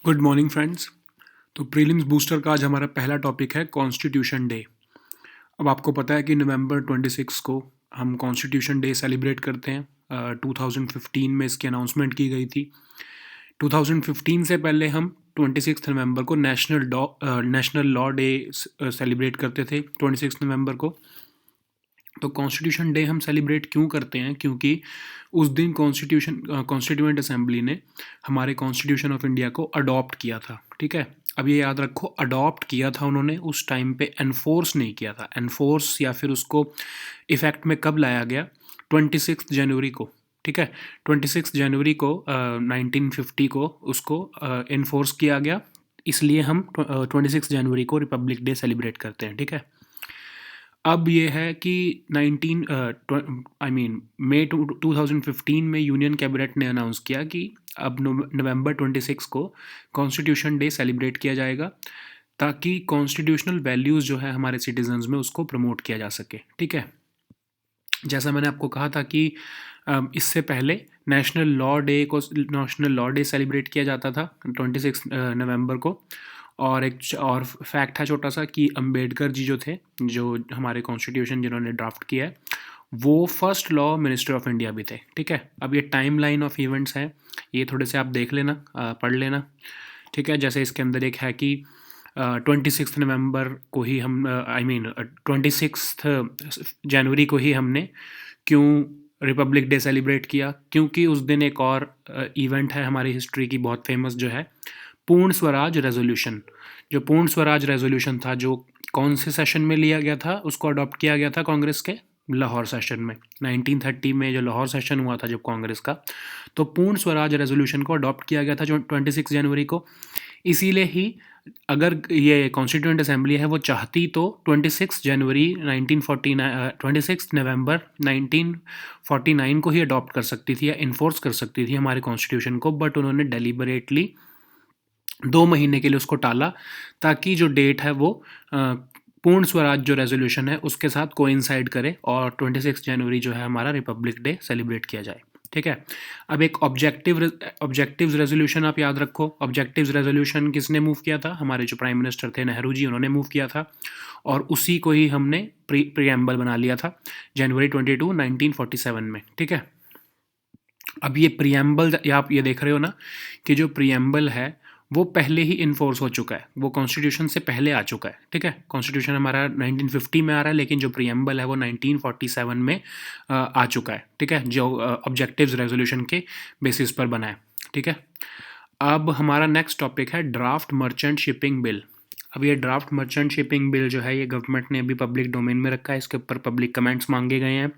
Good morning friends. तो prelims booster का आज हमारा पहला टॉपिक है कॉन्स्टिट्यूशन डे। अब आपको पता है कि नवंबर 26 को हम कॉन्स्टिट्यूशन डे सेलिब्रेट करते हैं। 2015 में इसकी अनाउंसमेंट की गई थी। 2015 से पहले हम 26 नवंबर को नेशनल लॉ डे सेलिब्रेट करते थे 26 नवंबर को। तो कॉन्स्टिट्यूशन डे हम सेलिब्रेट क्यों करते हैं? क्योंकि उस दिन कॉन्स्टिट्यूएंट असेंबली ने हमारे कॉन्स्टिट्यूशन ऑफ इंडिया को अडॉप्ट किया था। ठीक है, अब ये याद रखो, अडॉप्ट किया था उन्होंने, उस टाइम पे एनफोर्स नहीं किया था। एनफोर्स या फिर उसको इफ़ेक्ट में कब लाया गया? 26 जनवरी को। ठीक है, 26 जनवरी को 1950 को उसको इन्फोर्स किया गया। इसलिए हम 26 जनवरी को रिपब्लिक डे सेलिब्रेट करते हैं। ठीक है, अब ये है कि 2015 में यूनियन कैबिनेट ने अनाउंस किया कि अब नवंबर 26 को कॉन्स्टिट्यूशन डे सेलिब्रेट किया जाएगा, ताकि कॉन्स्टिट्यूशनल वैल्यूज़ जो है हमारे सिटीजन्स में उसको प्रमोट किया जा सके। ठीक है, जैसा मैंने आपको कहा था कि इससे पहले नेशनल लॉ डे सेलिब्रेट किया जाता था 26 नवंबर को। और एक और फैक्ट है छोटा सा कि अंबेडकर जी जो थे, जो हमारे कॉन्स्टिट्यूशन जिन्होंने ड्राफ्ट किया है, वो first law minister of India भी थे। ठीक है, अब ये टाइम लाइन ऑफ इवेंट्स हैं, ये थोड़े से आप देख लेना, पढ़ लेना। ठीक है, जैसे इसके अंदर एक है कि 26 नवंबर को ही हम 26 जनवरी को ही हमने क्यों रिपब्लिक डे सेलिब्रेट किया? क्योंकि उस दिन एक और इवेंट है हमारी हिस्ट्री की बहुत फेमस, जो है पूर्ण स्वराज रेजोल्यूशन। जो पूर्ण स्वराज रेजोल्यूशन था, जो कौन से सेशन में लिया गया था, उसको अडॉप्ट किया गया था कांग्रेस के लाहौर सेशन में। 1930 में जो लाहौर सेशन हुआ था जब कांग्रेस का, तो पूर्ण स्वराज रेजोल्यूशन को अडॉप्ट किया गया था जो 26 जनवरी को। इसीलिए ही अगर ये कॉन्स्टिट्यूएंट असेंबली है वो चाहती तो 26 नवंबर 1949 को ही अडॉप्ट कर सकती थी या इन्फोर्स कर सकती थी हमारे कॉन्स्टिट्यूशन को, बट उन्होंने डेलिबरेटली 2 महीने के लिए उसको टाला, ताकि जो डेट है वो पूर्ण स्वराज जो रेजोल्यूशन है उसके साथ कोइंसाइड करे और 26 जनवरी जो है हमारा रिपब्लिक डे सेलिब्रेट किया जाए। ठीक है, अब एक ऑब्जेक्टिव्स रेजोल्यूशन आप याद रखो। ऑब्जेक्टिव्स रेजोल्यूशन किसने मूव किया था? हमारे जो प्राइम मिनिस्टर थे नेहरू जी, उन्होंने मूव किया था, और उसी को ही हमने प्रीएम्बल बना लिया था जनवरी 22 1947 में। ठीक है, अब ये प्रीएम्बल आप ये देख रहे हो ना कि जो प्रीएम्बल है वो पहले ही इन्फोर्स हो चुका है, वो कॉन्स्टिट्यूशन से पहले आ चुका है। ठीक है, कॉन्स्टिट्यूशन हमारा 1950 में आ रहा है, लेकिन जो प्रीएम्बल है वो 1947 में आ चुका है। ठीक है, जो ऑब्जेक्टिव्स रेजोल्यूशन के बेसिस पर बना है। ठीक है, अब हमारा नेक्स्ट टॉपिक है ड्राफ्ट मर्चेंट शिपिंग बिल। अब ये ड्राफ्ट मर्चेंट शिपिंग बिल जो है, ये गवर्नमेंट ने अभी पब्लिक डोमेन में रखा है, इसके ऊपर पब्लिक कमेंट्स मांगे गए हैं।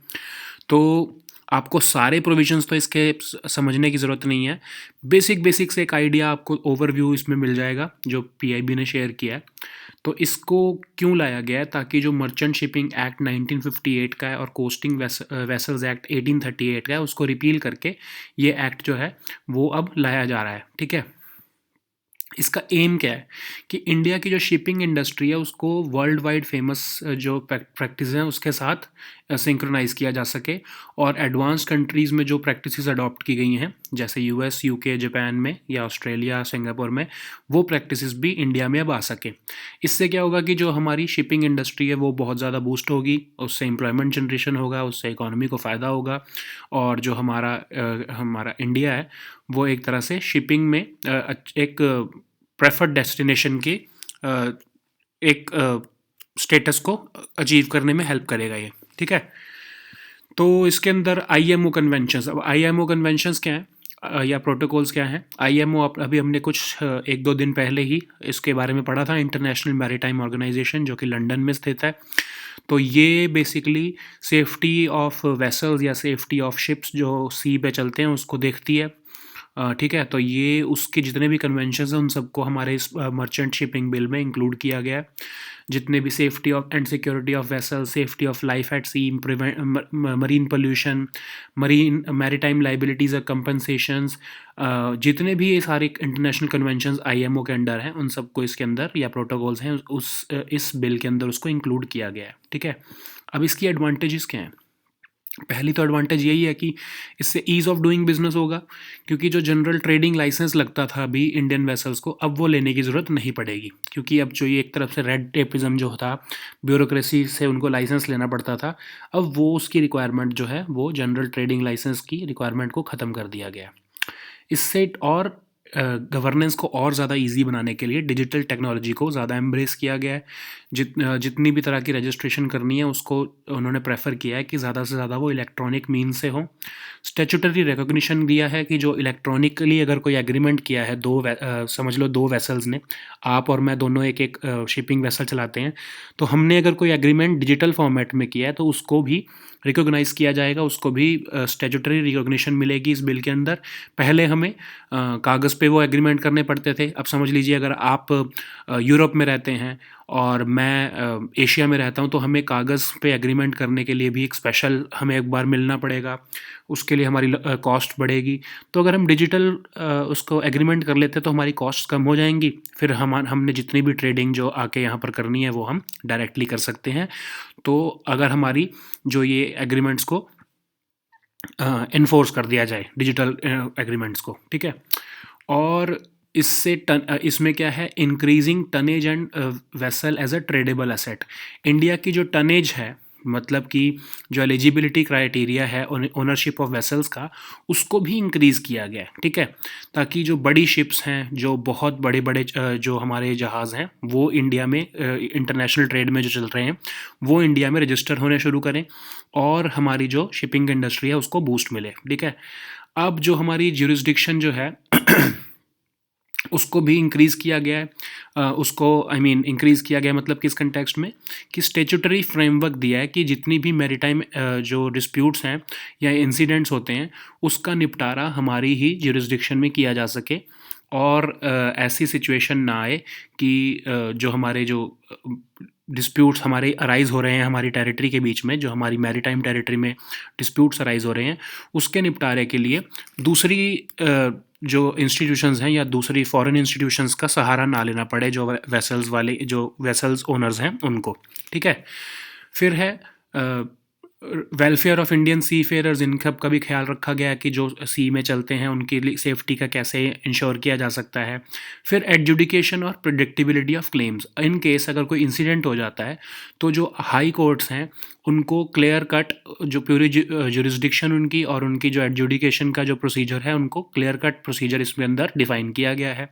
तो आपको सारे प्रोविजंस तो इसके समझने की ज़रूरत नहीं है, बेसिक से एक आइडिया आपको ओवरव्यू इसमें मिल जाएगा जो पीआईबी ने शेयर किया है। तो इसको क्यों लाया गया है? ताकि जो मर्चेंट शिपिंग एक्ट 1958 का है और कोस्टिंग वेसल्स एक्ट 1838 का है, उसको रिपील करके ये एक्ट जो है वो अब लाया जा रहा है। ठीक है, इसका एम क्या है कि इंडिया की जो शिपिंग इंडस्ट्री है उसको वर्ल्ड वाइड फेमस जो प्रैक्टिस हैं उसके साथ सिंक्रोनाइज़ किया जा सके, और एडवांस कंट्रीज़ में जो प्रैक्टिसेस अडॉप्ट की गई हैं, जैसे यूएस, यूके, जापान में या ऑस्ट्रेलिया, सिंगापुर में, वो प्रैक्टिसेस भी इंडिया में अब आ सके। इससे क्या होगा कि जो हमारी शिपिंग इंडस्ट्री है वो बहुत ज़्यादा बूस्ट होगी, उससे एम्प्लॉयमेंट जनरेशन होगा, उससे इकोनॉमी को फ़ायदा होगा, और जो हमारा इंडिया है वो एक तरह से शिपिंग में एक प्रेफर्ड डेस्टिनेशन की एक स्टेटस को अचीव करने में हेल्प करेगा ये। ठीक है, तो इसके अंदर आईएमओ कन्वेंशंस। अब आईएमओ कन्वेंशंस क्या हैं या प्रोटोकॉल्स क्या हैं? आईएमओ अभी हमने कुछ 1-2 दिन पहले ही इसके बारे में पढ़ा था, इंटरनेशनल मैरीटाइम ऑर्गेनाइजेशन, जो कि लंदन में स्थित है। तो ये बेसिकली सेफ्टी ऑफ वेसल्स या सेफ्टी ऑफ शिप्स जो सी पे चलते हैं उसको देखती है। ठीक है, तो ये उसके जितने भी कन्वेंशंस हैं उन सबको हमारे इस मर्चेंट शिपिंग बिल में इंक्लूड किया गया है। जितने भी safety of and security of vessel, safety of life at sea, marine pollution, marine maritime liabilities और कंपनसेशंस, जितने भी ये सारे इंटरनेशनल कन्वेंशंस आईएमओ के अंडर हैं, उन सबको इसके अंदर या प्रोटोकॉल्स हैं इस बिल के अंदर उसको इंक्लूड किया गया है। ठीक है, अब इसकी एडवांटेजेस क्या हैं? पहली तो एडवांटेज यही है कि इससे ईज़ ऑफ डूइंग बिजनेस होगा, क्योंकि जो जनरल ट्रेडिंग लाइसेंस लगता था अभी इंडियन वेसल्स को, अब वो लेने की ज़रूरत नहीं पड़ेगी, क्योंकि अब जो ये एक तरफ से रेड टेपिज्म जो था, ब्यूरोक्रेसी से उनको लाइसेंस लेना पड़ता था, अब वो उसकी रिक्वायरमेंट जो है वो जनरल ट्रेडिंग लाइसेंस की रिक्वायरमेंट को ख़त्म कर दिया गया। इससे और गवर्नेंस को और ज़्यादा इजी बनाने के लिए डिजिटल टेक्नोलॉजी को ज़्यादा एम्ब्रेस किया गया है। जितनी भी तरह की रजिस्ट्रेशन करनी है उसको उन्होंने प्रेफर किया है कि ज़्यादा से ज़्यादा वो इलेक्ट्रॉनिक मीन से हो। स्टैट्यूटरी रिकॉग्निशन दिया है कि जो इलेक्ट्रॉनिकली अगर कोई एग्रीमेंट किया है समझ लो दो वेसल्स ने, आप और मैं दोनों एक एक शिपिंग वेसल चलाते हैं, तो हमने अगर कोई एग्रीमेंट डिजिटल फॉर्मेट में किया है तो उसको भी रिकॉग्नाइज़ किया जाएगा, उसको भी स्टैट्यूटरी रिकॉग्निशन मिलेगी इस बिल के अंदर। पहले हमें कागज़ पे वो एग्रीमेंट करने पड़ते थे। अब समझ लीजिए अगर आप यूरोप में रहते हैं और मैं एशिया में रहता हूँ, तो हमें कागज़ पे एग्रीमेंट करने के लिए भी एक स्पेशल हमें एक बार मिलना पड़ेगा, उसके लिए हमारी कॉस्ट बढ़ेगी। तो अगर हम डिजिटल उसको एग्रीमेंट कर लेते हैं तो हमारी कॉस्ट कम हो जाएंगी, फिर हमने जितनी भी ट्रेडिंग जो आके यहाँ पर करनी है वो हम डायरेक्टली कर सकते हैं। तो अगर हमारी जो ये एग्रीमेंट्स को इन्फोर्स कर दिया जाए, डिजिटल एग्रीमेंट्स को, ठीक है। और इसमें क्या है, increasing tonnage and vessel as a tradeable asset. India की जो टनेज है, मतलब कि जो एलिजिबिलिटी क्राइटेरिया है ओनरशिप ऑफ वेसल्स का, उसको भी इंक्रीज़ किया गया है, ठीक है, ताकि जो बड़ी शिप्स हैं, जो बहुत बड़े बड़े जो हमारे जहाज़ हैं, वो इंडिया में इंटरनेशनल ट्रेड में जो चल रहे हैं वो इंडिया में रजिस्टर होने शुरू करें और हमारी जो शिपिंग इंडस्ट्री है उसको बूस्ट मिले, ठीक है। अब जो हमारी ज्यूरिसडिक्शन जो है उसको भी इंक्रीज़ किया गया है। उसको इंक्रीज़ किया गया मतलब किस कंटेक्स्ट में, कि स्टेचुटरी फ्रेमवर्क दिया है कि जितनी भी मैरीटाइम जो डिस्प्यूट्स हैं या इंसिडेंट्स होते हैं उसका निपटारा हमारी ही ज्यूरिसडिक्शन में किया जा सके, और ऐसी सिचुएशन ना आए कि जो हमारे जो डिस्प्यूट्स हमारे अराइज़ हो रहे हैं हमारी टेरिटरी के बीच में, जो हमारी मैरीटाइम टेरिटरी में डिस्प्यूट्स अराइज़ हो रहे हैं, उसके निपटारे के लिए दूसरी जो इंस्टीट्यूशंस हैं या दूसरी फॉरेन इंस्टीट्यूशंस का सहारा ना लेना पड़े, जो वेसल्स वाले जो वेसल्स ओनर्स हैं उनको, ठीक है। फिर है वेलफेयर ऑफ इंडियन सी फेयरर्स, इन सब का भी ख्याल रखा गया कि जो सी में चलते हैं उनकी सेफ्टी का कैसे इंश्योर किया जा सकता है। फिर एडजुडिकेशन और प्रिडिक्टिबिलिटी ऑफ क्लेम्स, इन केस अगर कोई इंसिडेंट हो जाता है तो जो हाई कोर्ट्स हैं उनको क्लियर कट जो पूरी जुरिस्डिक्शन उनकी और उनकी जो एडजुडिकेशन का जो प्रोसीजर है उनको क्लियर कट प्रोसीजर इसमें अंदर डिफ़ाइन किया गया है।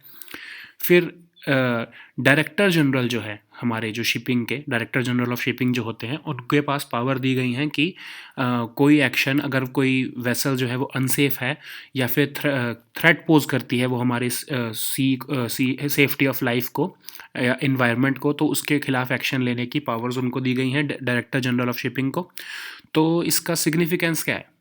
फिर डायरेक्टर जनरल जो है हमारे जो शिपिंग के डायरेक्टर जनरल ऑफ शिपिंग जो होते हैं उनके पास पावर दी गई हैं कि कोई एक्शन अगर कोई वेसल जो है वो अनसेफ है या फिर थ्रेट पोज करती है वो हमारे सेफ्टी ऑफ लाइफ को या इन्वायरमेंट को, तो उसके खिलाफ एक्शन लेने की पावर्स उनको दी गई हैं डायरेक्टर जनरल ऑफ शिपिंग को। तो इसका सिग्निफिकेंस क्या है?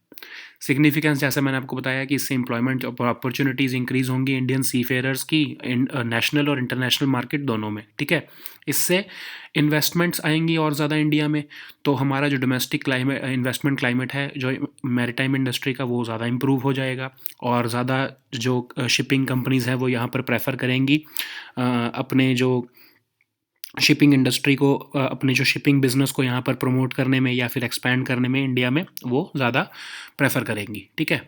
सिग्निफिकेंस जैसे मैंने आपको बताया कि इससे एम्प्लॉयमेंट अपॉर्चुनिटीज़ इंक्रीज़ होंगी इंडियन सी फेयरर्स की नेशनल और इंटरनेशनल मार्केट दोनों में, ठीक है। इससे इन्वेस्टमेंट्स आएंगी और ज़्यादा इंडिया में, तो हमारा जो डोमेस्टिक क्लाइमेट इन्वेस्टमेंट क्लाइमेट है जो मैरीटाइम इंडस्ट्री का वो ज़्यादा इम्प्रूव हो जाएगा और ज़्यादा जो शिपिंग कंपनीज़ हैं वो यहाँ पर प्रेफर करेंगी अपने जो शिपिंग इंडस्ट्री को अपने जो शिपिंग बिजनेस को यहाँ पर प्रमोट करने में या फिर एक्सपैंड करने में इंडिया में वो ज़्यादा प्रेफर करेंगी, ठीक है।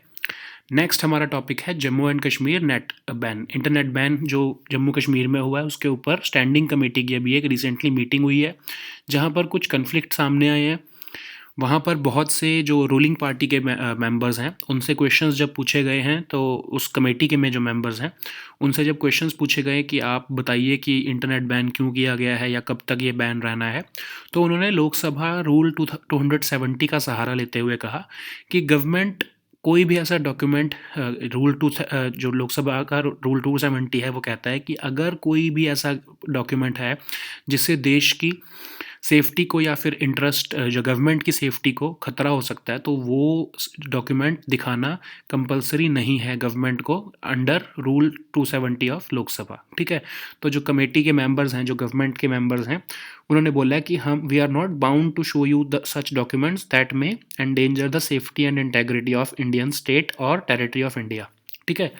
नेक्स्ट हमारा टॉपिक है Jammu and Kashmir net ban, internet ban जो जम्मू कश्मीर में हुआ है उसके ऊपर स्टैंडिंग कमेटी की अभी एक रिसेंटली मीटिंग हुई है जहाँ पर कुछ कन्फ्लिक्ट सामने आए हैं। वहाँ पर बहुत से जो रूलिंग पार्टी के मेंबर्स हैं उनसे क्वेश्चंस जब पूछे गए हैं, तो उस कमेटी के में जो मेंबर्स हैं उनसे जब क्वेश्चंस पूछे गए कि आप बताइए कि इंटरनेट बैन क्यों किया गया है या कब तक ये बैन रहना है, तो उन्होंने लोकसभा रूल 270 का सहारा लेते हुए कहा कि गवर्नमेंट कोई भी ऐसा डॉक्यूमेंट जो लोकसभा का रूल 270 है वो कहता है कि अगर कोई भी ऐसा डॉक्यूमेंट है जिससे देश की सेफ्टी को या फिर इंटरेस्ट जो गवर्नमेंट की सेफ्टी को खतरा हो सकता है, तो वो डॉक्यूमेंट दिखाना कंपलसरी नहीं है गवर्नमेंट को अंडर रूल 270 ऑफ लोकसभा, ठीक है। तो जो कमेटी के मेंबर्स हैं, जो गवर्नमेंट के मेंबर्स हैं, उन्होंने बोला कि हम we are not bound to show you the such documents that may endanger the safety and integrity of Indian state और टेरिटरी ऑफ इंडिया, ठीक है।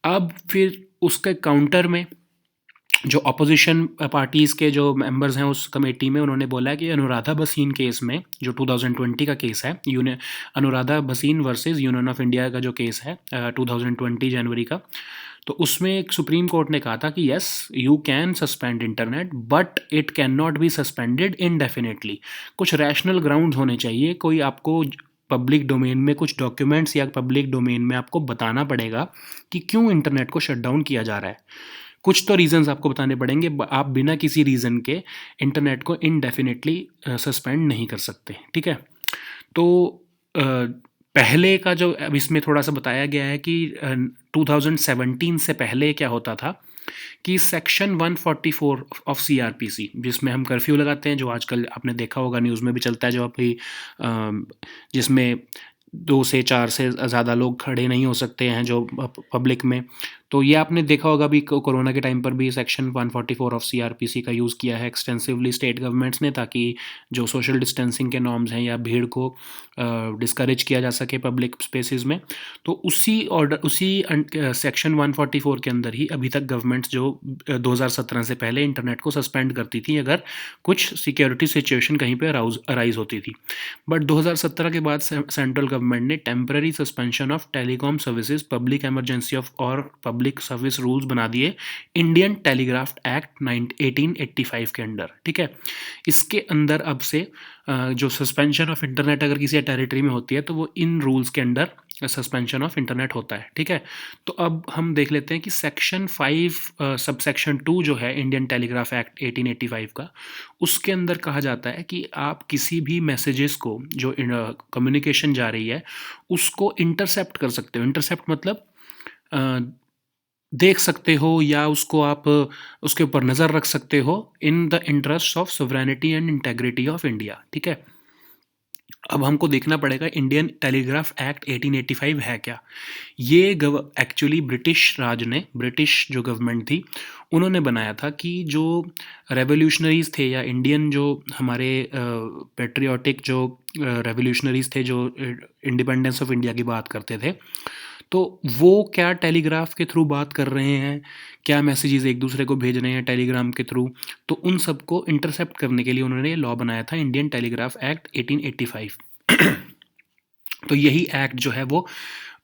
अब फिर उसके काउंटर में जो अपोजिशन पार्टीज़ के जो मेंबर्स हैं उस कमेटी में, उन्होंने बोला है कि अनुराधा भसीन केस में, जो 2020 का केस है, Anuradha Bhasin versus union of India का जो केस है 2020 जनवरी का, तो उसमें एक सुप्रीम कोर्ट ने कहा था कि yes, you can suspend internet but it can not be suspended indefinitely. कुछ रैशनल ग्राउंड्स होने चाहिए, कोई आपको पब्लिक डोमेन में कुछ डॉक्यूमेंट्स या पब्लिक डोमेन में आपको बताना पड़ेगा कि क्यों इंटरनेट को शट डाउन किया जा रहा है। कुछ तो रीजंस आपको बताने पड़ेंगे, आप बिना किसी रीज़न के इंटरनेट को इनडेफिनेटली सस्पेंड नहीं कर सकते, ठीक है। तो पहले का जो अब इसमें थोड़ा सा बताया गया है कि 2017 से पहले क्या होता था कि सेक्शन 144 ऑफ सीआरपीसी, जिसमें हम कर्फ्यू लगाते हैं, जो आजकल आपने देखा होगा न्यूज़ में भी चलता है, जो अभी जिसमें 2 से 4 से ज़्यादा लोग खड़े नहीं हो सकते हैं जो पब्लिक में। तो ये आपने देखा होगा भी, कोरोना के टाइम पर भी सेक्शन 144 ऑफ सीआरपीसी का यूज़ किया है एक्सटेंसिवली स्टेट गवर्नमेंट्स ने, ताकि जो सोशल डिस्टेंसिंग के नॉर्म्स हैं या भीड़ को डिस्करेज किया जा सके पब्लिक स्पेसेस में। तो उसी सेक्शन 144 के अंदर ही अभी तक गवर्नमेंट्स जो 2017 से पहले इंटरनेट को सस्पेंड करती थी अगर कुछ सिक्योरिटी सिचुएशन कहीं पे अराइज होती थी। बट 2017 के बाद सेंट्रल गवर्नमेंट ने temporary suspension of telecom services, public emergency of और पब्लिक सर्विस रूल्स बना दिए इंडियन टेलीग्राफ एक्ट 1885 के अंडर, ठीक है। इसके अंदर अब से जो सस्पेंशन ऑफ इंटरनेट अगर किसी टेरिटरी में होती है तो वो इन रूल्स के अंडर सस्पेंशन ऑफ इंटरनेट होता है, ठीक है। तो अब हम देख लेते हैं कि सेक्शन 5 सब सेक्शन 2 जो है इंडियन टेलीग्राफ एक्ट 1885 का, उसके अंदर कहा जाता है कि आप किसी भी मैसेजेस को जो कम्युनिकेशन जा रही है उसको इंटरसेप्ट कर सकते हो। इंटरसेप्ट मतलब देख सकते हो या उसको आप उसके ऊपर नज़र रख सकते हो in the interest of sovereignty and integrity of India, ठीक है। अब हमको देखना पड़ेगा इंडियन टेलीग्राफ एक्ट 1885 है क्या। ये एक्चुअली ब्रिटिश राज ने, ब्रिटिश जो गवर्नमेंट थी, उन्होंने बनाया था कि जो रेवोल्यूशनरीज थे या इंडियन जो हमारे पेट्रियाटिक जो रेवोल्यूशनरीज थे जो इंडिपेंडेंस ऑफ इंडिया की बात करते थे, तो वो क्या टेलीग्राफ के थ्रू बात कर रहे हैं, क्या मैसेजेस एक दूसरे को भेज रहे हैं टेलीग्राम के थ्रू, तो उन सबको इंटरसेप्ट करने के लिए उन्होंने लॉ बनाया था इंडियन टेलीग्राफ एक्ट 1885। तो यही एक्ट जो है वो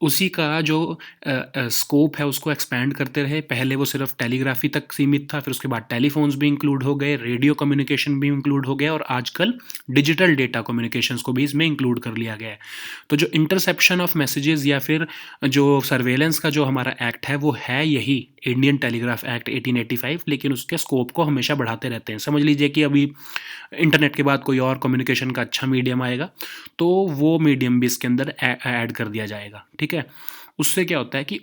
उसी का जो स्कोप है उसको एक्सपैंड करते रहे। पहले वो सिर्फ टेलीग्राफी तक सीमित था, फिर उसके बाद टेलीफोन्स भी इंक्लूड हो गए, रेडियो कम्युनिकेशन भी इंक्लूड हो गया, और आजकल डिजिटल डेटा कम्युनिकेशंस को भी इसमें इंक्लूड कर लिया गया है। तो जो इंटरसेप्शन ऑफ मैसेजेस या फिर जो सर्वेलेंस का जो हमारा एक्ट है वो है यही इंडियन टेलीग्राफ एक्ट 1885, लेकिन उसके स्कोप को हमेशा बढ़ाते रहते हैं। समझ लीजिए कि अभी इंटरनेट के बाद कोई और कम्युनिकेशन का अच्छा मीडियम आएगा तो वो मीडियम भी इसके अंदर ऐड कर दिया जाएगा, ठीक है। उससे क्या होता है कि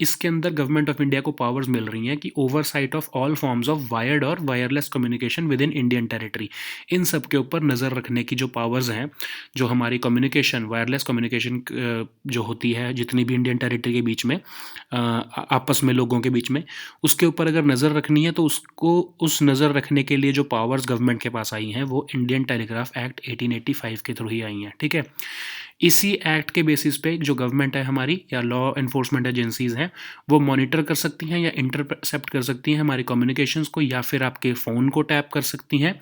इसके अंदर गवर्नमेंट ऑफ इंडिया को पावर्स मिल रही हैं कि oversight of all forms of wired और wireless communication within Indian territory, इन सब के ऊपर नज़र रखने की जो पावर्स हैं, जो हमारी कम्युनिकेशन, वायरलेस कम्युनिकेशन जो होती है जितनी भी इंडियन टेरिटरी के बीच में आपस में लोगों के बीच में, उसके ऊपर अगर नज़र रखनी है तो उसको उस नज़र रखने के लिए जो पावर्स गवर्नमेंट के पास आई हैं वो इंडियन टेलीग्राफ एक्ट 1885 के थ्रू ही आई हैं, ठीक है। इसी एक्ट के बेसिस पे जो गवर्नमेंट है हमारी या लॉ एनफोर्समेंट एजेंसीज़ हैं वो मॉनिटर कर सकती हैं या इंटरसेप्ट कर सकती हैं हमारी कम्युनिकेशंस को, या फिर आपके फ़ोन को टैप कर सकती हैं,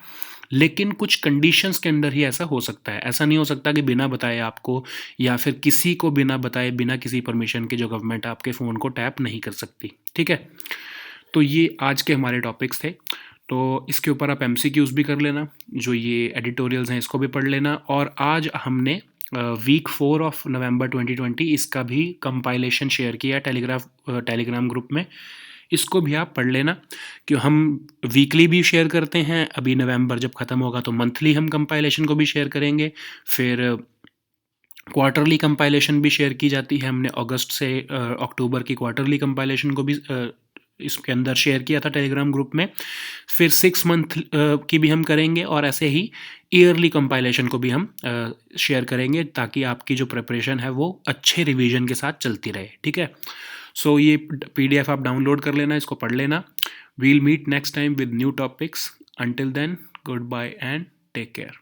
लेकिन कुछ कंडीशंस के अंदर ही ऐसा हो सकता है। ऐसा नहीं हो सकता कि बिना बताए आपको या फिर किसी को बिना बताए, बिना किसी परमिशन के जो गवर्नमेंट आपके फ़ोन को टैप नहीं कर सकती, ठीक है। तो ये आज के हमारे टॉपिक्स थे। तो इसके ऊपर आप एमसीक्यूज़ भी कर लेना, जो ये एडिटोरियल्स हैं इसको भी पढ़ लेना। और आज हमने वीक 4 ऑफ नवंबर 2020 इसका भी कंपाइलेशन शेयर किया टेलीग्राम ग्रुप में, इसको भी आप पढ़ लेना। कि हम वीकली भी शेयर करते हैं, अभी नवंबर जब ख़त्म होगा तो मंथली हम कंपाइलेशन को भी शेयर करेंगे, फिर क्वार्टरली कंपाइलेशन भी शेयर की जाती है। हमने अगस्त से अक्टूबर की क्वार्टरली कंपाइलेशन को भी इसके अंदर शेयर किया था टेलीग्राम ग्रुप में, फिर 6 मंथ की भी हम करेंगे, और ऐसे ही ईयरली कंपाइलेशन को भी हम शेयर करेंगे, ताकि आपकी जो प्रिपरेशन है वो अच्छे रिवीजन के साथ चलती रहे, ठीक है। सो ये PDF आप डाउनलोड कर लेना, इसको पढ़ लेना। We'll meet next time with new topics. Until then, good bye and take care.